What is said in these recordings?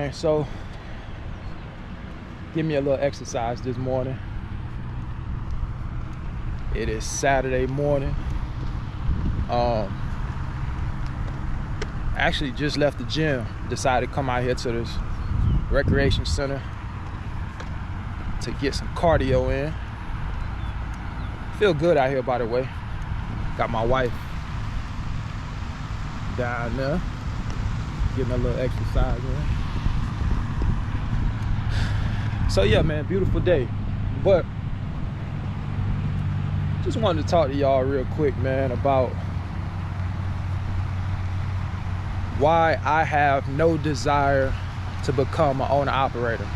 man. So give me a little exercise this morning. It is Saturday morning. Actually just left the gym. Decided to come out here to this recreation center to get some cardio in. Feel good out here, by the way. Got my wife down there getting a little exercise in. So yeah, man, beautiful day. But just wanted to talk to y'all real quick, man, about why I have no desire to become an owner-operator.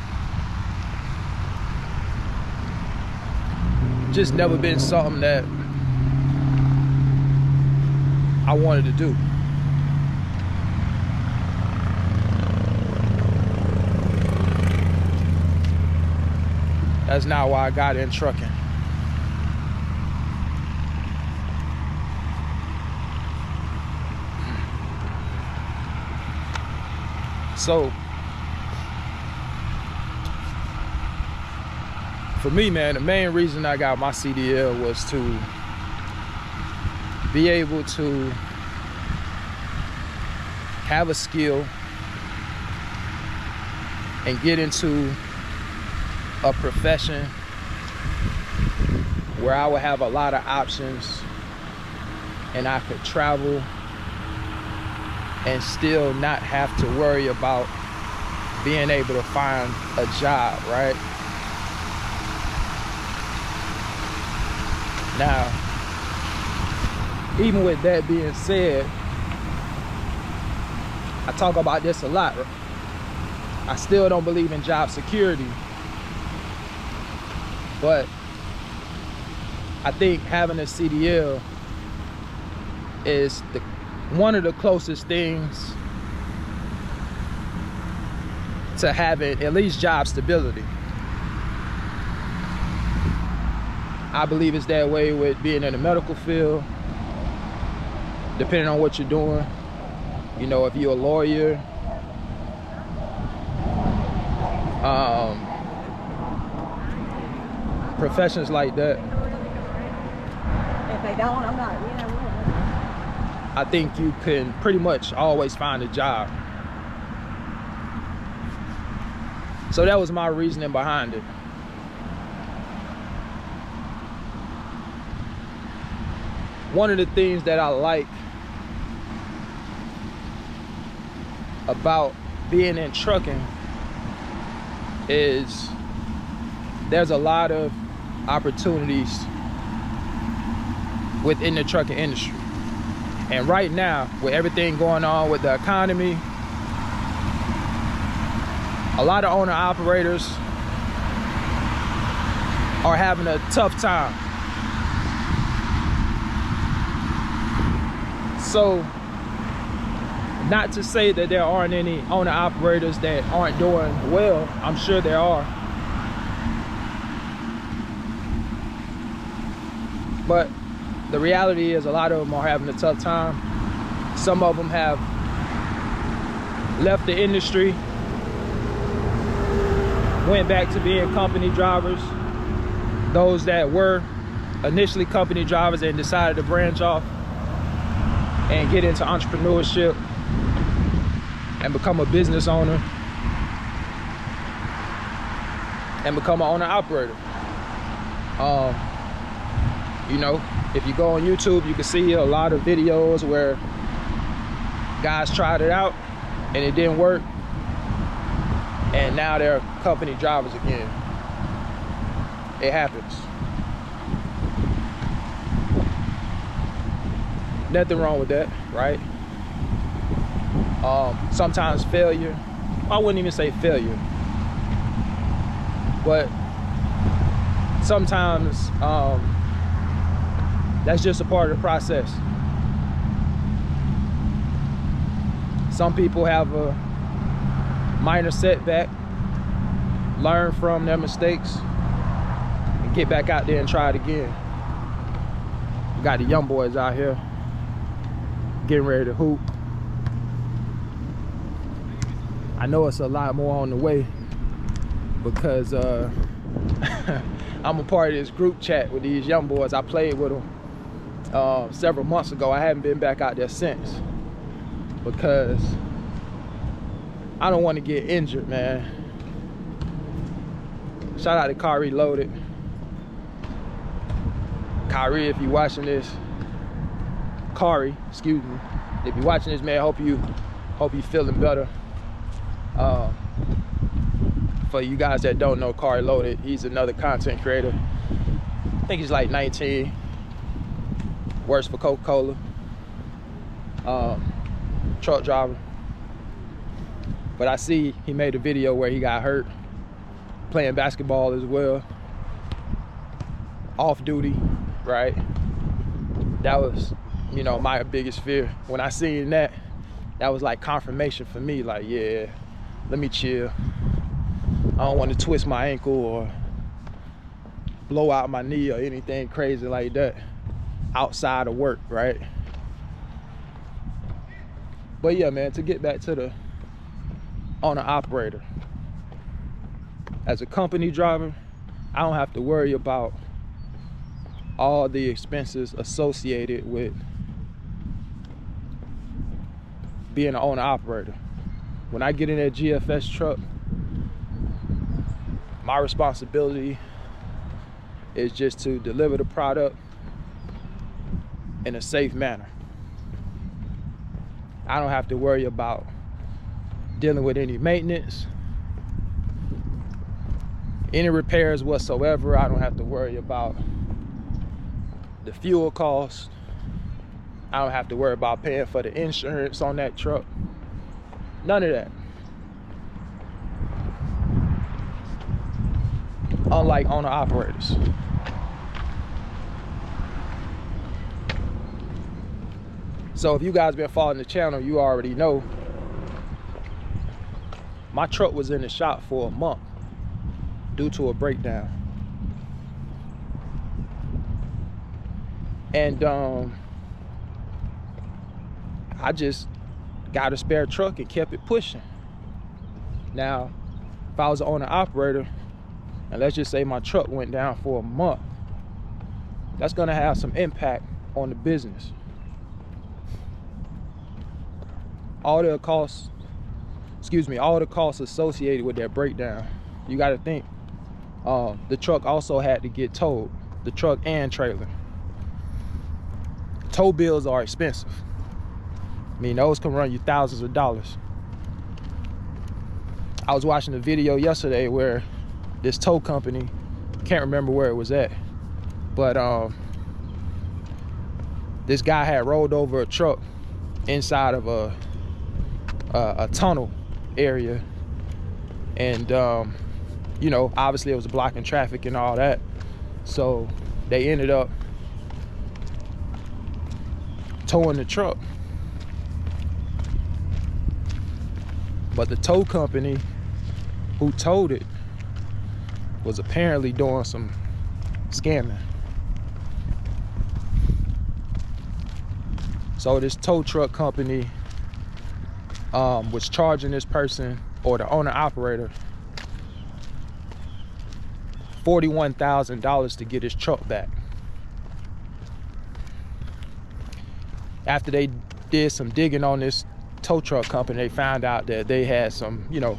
Just never been something that I wanted to do. That's not why I got in trucking. So for me, man, the main reason I got my CDL was to be able to have a skill and get into a profession where I would have a lot of options and I could travel and still not have to worry about being able to find a job, right? Now, even with that being said, I talk about this a lot. I still don't believe in job security, but I think having a CDL is one of the closest things to having at least job stability. I believe it's that way with being in the medical field, depending on what you're doing. You know, if you're a lawyer, professions like that. If they don't, I'm not, I think you can pretty much always find a job. So that was my reasoning behind it. One of the things that I like about being in trucking is there's a lot of opportunities within the trucking industry. And right now, with everything going on with the economy, a lot of owner-operators are having a tough time. So, not to say that there aren't any owner-operators that aren't doing well. I'm sure there are. But the reality is a lot of them are having a tough time. Some of them have left the industry, went back to being company drivers. Those that were initially company drivers and decided to branch off and get into entrepreneurship and become a business owner and become an owner-operator. You know, if you go on YouTube, you can see a lot of videos where guys tried it out and it didn't work, and now they're company drivers again. It happens. Nothing wrong with that, right? Sometimes failure, I wouldn't even say failure, but sometimes that's just a part of the process. Some people have a minor setback, learn from their mistakes, and get back out there and try it again. We got the young boys out here getting ready to hoop. I know it's a lot more on the way because I'm a part of this group chat with these young boys. I played with them several months ago. I haven't been back out there since because I don't want to get injured, man. Shout out to Kyrie Loaded. Kyrie, if you're watching this, Kari, excuse me. If you're watching this, man, hope you feeling better. For you guys that don't know Kari Loaded, he's another content creator. I think he's like 19. Works for Coca-Cola. Truck driver. But I see he made a video where he got hurt playing basketball as well. Off duty, right? That was, you know, my biggest fear. When I seen that, that was like confirmation for me, like, yeah, let me chill. I don't want to twist my ankle or blow out my knee or anything crazy like that outside of work, right? But yeah, man, to get back to the owner-operator. As a company driver, I don't have to worry about all the expenses associated with being an owner-operator. When I get in that GFS truck, my responsibility is just to deliver the product in a safe manner. I don't have to worry about dealing with any maintenance, any repairs whatsoever. I don't have to worry about the fuel costs. I don't have to worry about paying for the insurance on that truck. None of that. Unlike owner operators. So if you guys been following the channel, you already know my truck was in the shop for a month due to a breakdown. And I just got a spare truck and kept it pushing. Now, if I was an owner operator, and let's just say my truck went down for a month, that's gonna have some impact on the business. All the costs associated with that breakdown. You gotta think, the truck also had to get towed, the truck and trailer. Tow bills are expensive. I mean, those can run you thousands of dollars. I was watching a video yesterday where this tow company, can't remember where it was at, but this guy had rolled over a truck inside of a tunnel area, and you know, obviously it was blocking traffic and all that, so they ended up towing the truck. But the tow company who towed it was apparently doing some scamming. So this tow truck company was charging this person, or the owner operator, $41,000 to get his truck back. After they did some digging on this tow truck company, they found out that they had some, you know,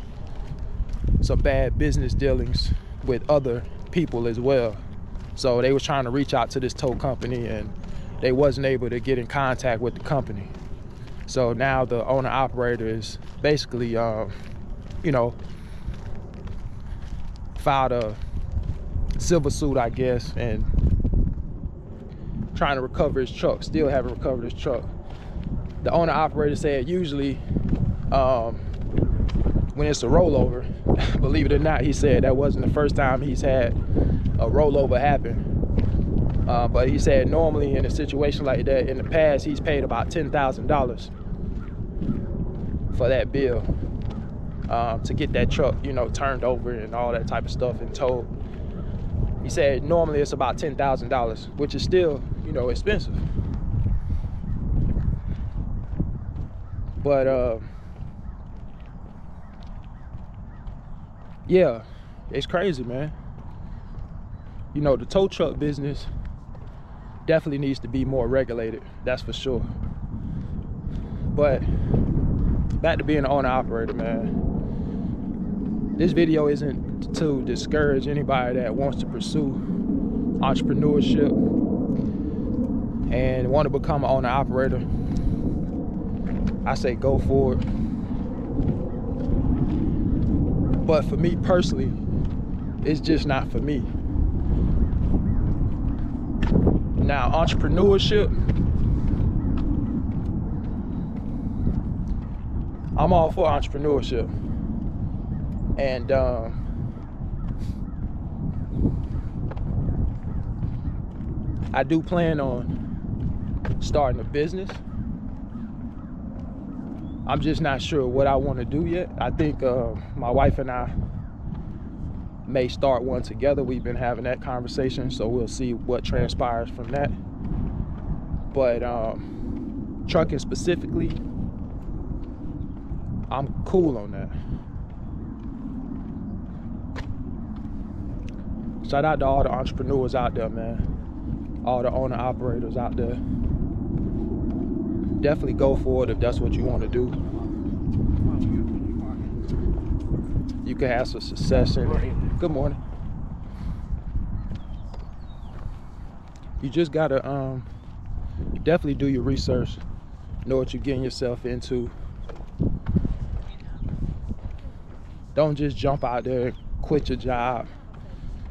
some bad business dealings with other people as well. So they was trying to reach out to this tow company and they wasn't able to get in contact with the company. So now the owner operator is basically, you know, filed a civil suit, I guess, and trying to recover his truck. Still haven't recovered his truck. The owner operator said usually when it's a rollover, believe it or not, he said that wasn't the first time he's had a rollover happen. But he said normally in a situation like that, in the past, he's paid about $10,000 for that bill to get that truck, you know, turned over and all that type of stuff and towed. He said normally it's about $10,000, which is still, you know, expensive. But yeah, it's crazy, man. You know, the tow truck business definitely needs to be more regulated, that's for sure. But back to being an owner operator, man. This video isn't to discourage anybody that wants to pursue entrepreneurship and want to become an owner operator. I say go for it. But for me personally, it's just not for me. Now, entrepreneurship, I'm all for entrepreneurship. And I do plan on starting a business. I'm just not sure what I want to do yet. I think my wife and I may start one together. We've been having that conversation, so we'll see what transpires from that. But trucking specifically, I'm cool on that. Shout out to all the entrepreneurs out there, man. All the owner operators out there. Definitely go for it if that's what you want to do. You can have some success in it. Good morning. You just gotta definitely do your research, know what you're getting yourself into. Don't just jump out there and quit your job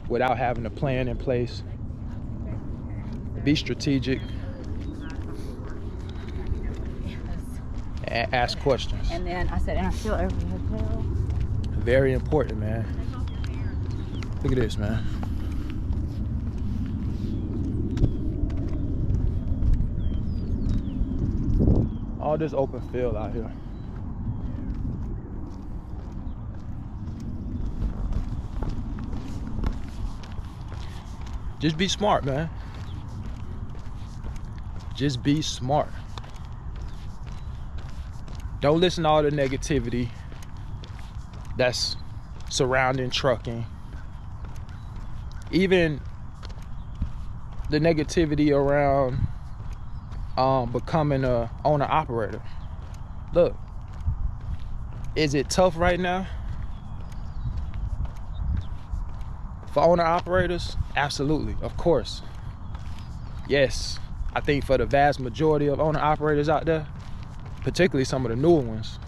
without having a plan in place. Be strategic and ask questions. And then I said, and I still every hotel. Very important, man. Look at this, man. All this open field out here. Just be smart, man. Just be smart. Don't listen to all the negativity that's surrounding trucking. Even the negativity around becoming a owner operator. Look, is it tough right now for owner operators? Absolutely, of course. Yes, I think for the vast majority of owner operators out there, particularly some of the newer ones,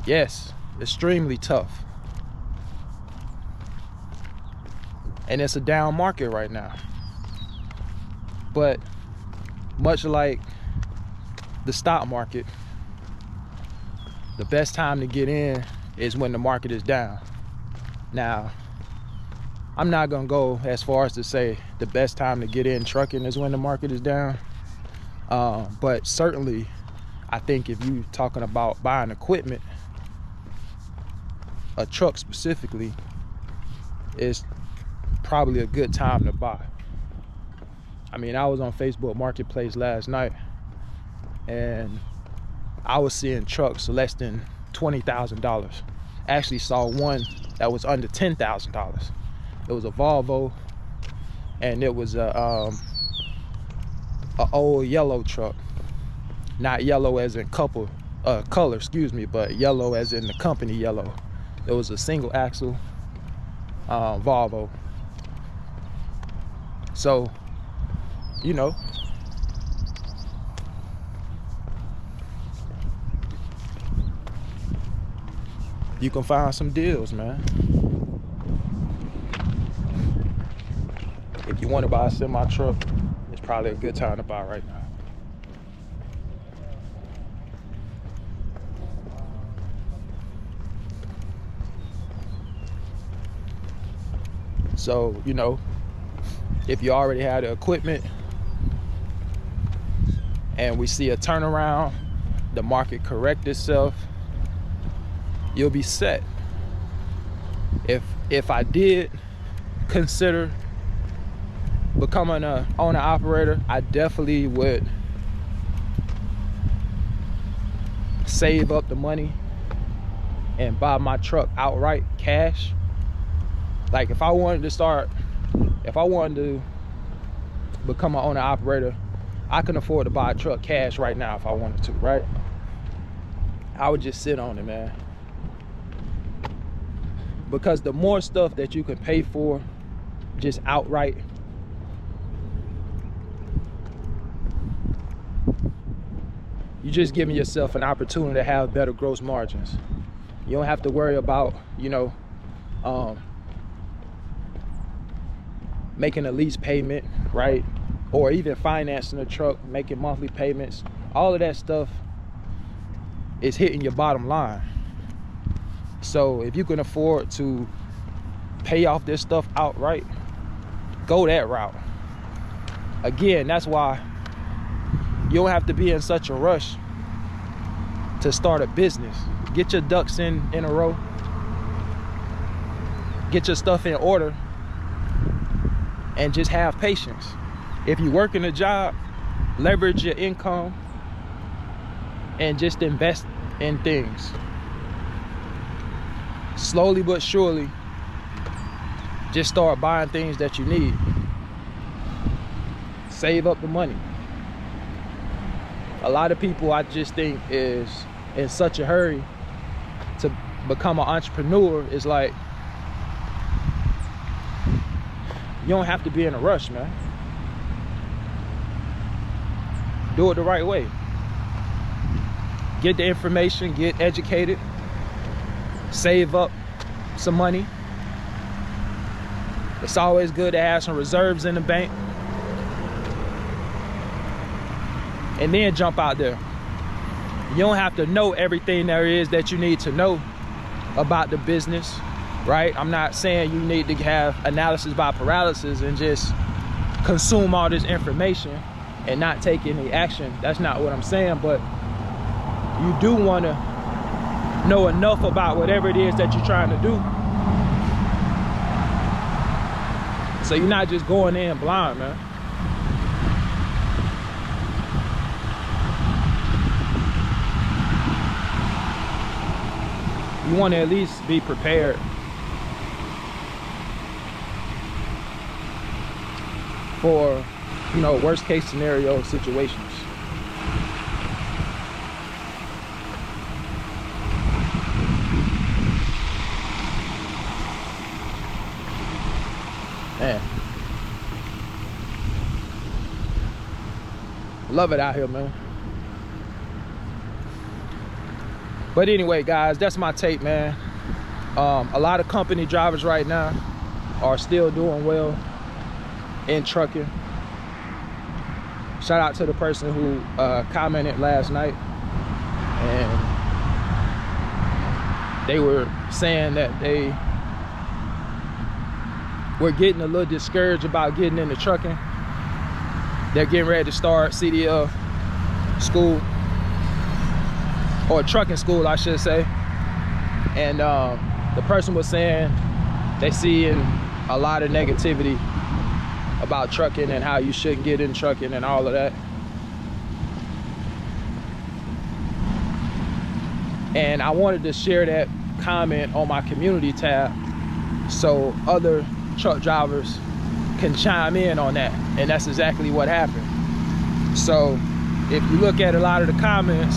yes, extremely tough. And it's a down market right now. But much like the stock market, the best time to get in is when the market is down. Now, I'm not gonna go as far as to say the best time to get in trucking is when the market is down. But certainly, I think if you're talking about buying equipment, a truck specifically, is probably a good time to buy. I mean, I was on Facebook Marketplace last night and I was seeing trucks less than $20,000. Actually saw one that was under $10,000. It was a Volvo and it was a old yellow truck. Not yellow as in color, excuse me, but yellow as in the company yellow. It was a single axle Volvo. So, you know, you can find some deals, man. If you want to buy a semi truck, it's probably a good time to buy right now. So, you know, if you already had the equipment and we see a turnaround, the market correct itself, you'll be set. If I did consider becoming an owner operator, I definitely would save up the money and buy my truck outright cash. Like if I wanted to become an owner operator, I can afford to buy a truck cash right now if I wanted to, right? I would just sit on it, man. Because the more stuff that you can pay for just outright, you're just giving yourself an opportunity to have better gross margins. You don't have to worry about, you know, making a lease payment, right? Or even financing a truck, making monthly payments. All of that stuff is hitting your bottom line. So if you can afford to pay off this stuff outright, go that route. Again, that's why you don't have to be in such a rush to start a business. Get your ducks in a row. Get your stuff in order and just have patience. If you work in a job, leverage your income and just invest in things. Slowly but surely, just start buying things that you need. Save up the money. A lot of people, I just think, is in such a hurry to become an entrepreneur. It's like, you don't have to be in a rush, man. Do it the right way. Get the information, get educated, save up some money. It's always good to have some reserves in the bank. And then jump out there. You don't have to know everything there is that you need to know about the business, right? I'm not saying you need to have analysis by paralysis and just consume all this information and not take any action. That's not what I'm saying, but you do want to know enough about whatever it is that you're trying to do, so you're not just going in blind, man. You want to at least be prepared for, you know, worst case scenario situations. Man, love it out here, man. But anyway, guys, that's my take, man. A lot of company drivers right now are still doing well in trucking. Shout out to the person who commented last night, and they were saying that they were getting a little discouraged about getting into trucking. They're getting ready to start CDL school, or trucking school, I should say. And the person was saying they see a lot of negativity about trucking and how you shouldn't get in trucking and all of that. And I wanted to share that comment on my community tab so other truck drivers can chime in on that. And that's exactly what happened. So if you look at a lot of the comments,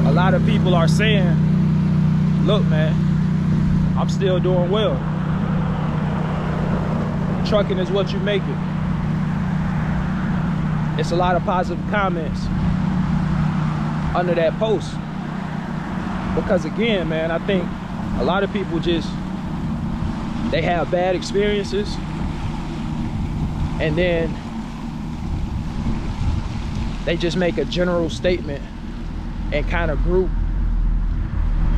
a lot of people are saying, look, man, I'm still doing well. Trucking is what you make it. It's a lot of positive comments under that post. Because again, man, I think a lot of people just, they have bad experiences, and then they just make a general statement and kind of group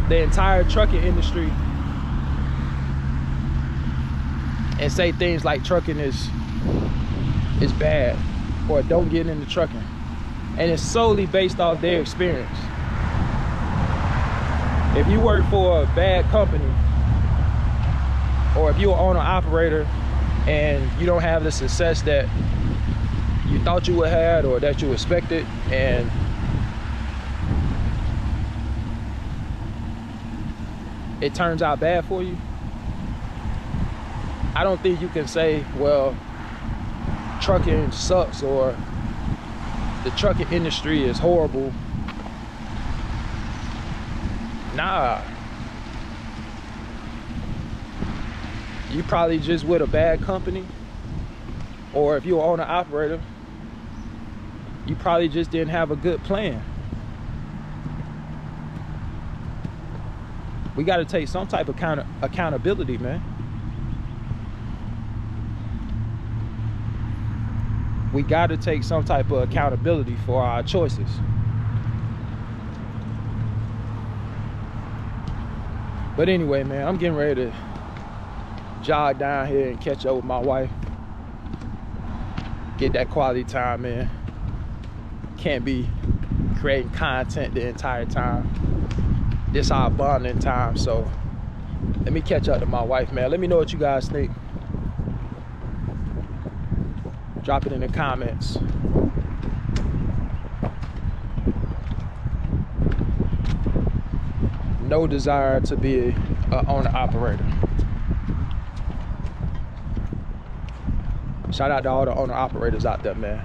the entire trucking industry and say things like trucking is bad, or don't get into trucking. And it's solely based off their experience. If you work for a bad company, or if you're an owner operator and you don't have the success that you thought you would have or that you expected, and it turns out bad for you, I don't think you can say, well, trucking sucks or the trucking industry is horrible. Nah. You probably just with a bad company, or if you're an owner operator, you probably just didn't have a good plan. We got to take some type of accountability, man. We got to take some type of accountability for our choices. But anyway, man, I'm getting ready to jog down here and catch up with my wife. Get that quality time in. Can't be creating content the entire time. This our bonding time, so let me catch up to my wife, man. Let me know what you guys think. Drop it in the comments. No desire to be an owner operator. Shout out to all the owner operators out there, man.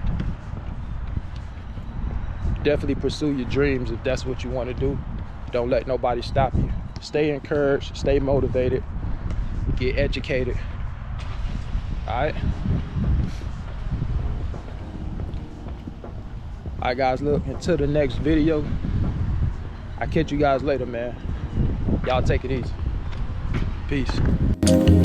Definitely pursue your dreams if that's what you want to do. Don't let nobody stop you. Stay encouraged, stay motivated, get educated. All right? All right, guys, look, until the next video, I'll catch you guys later, man. Y'all take it easy. Peace.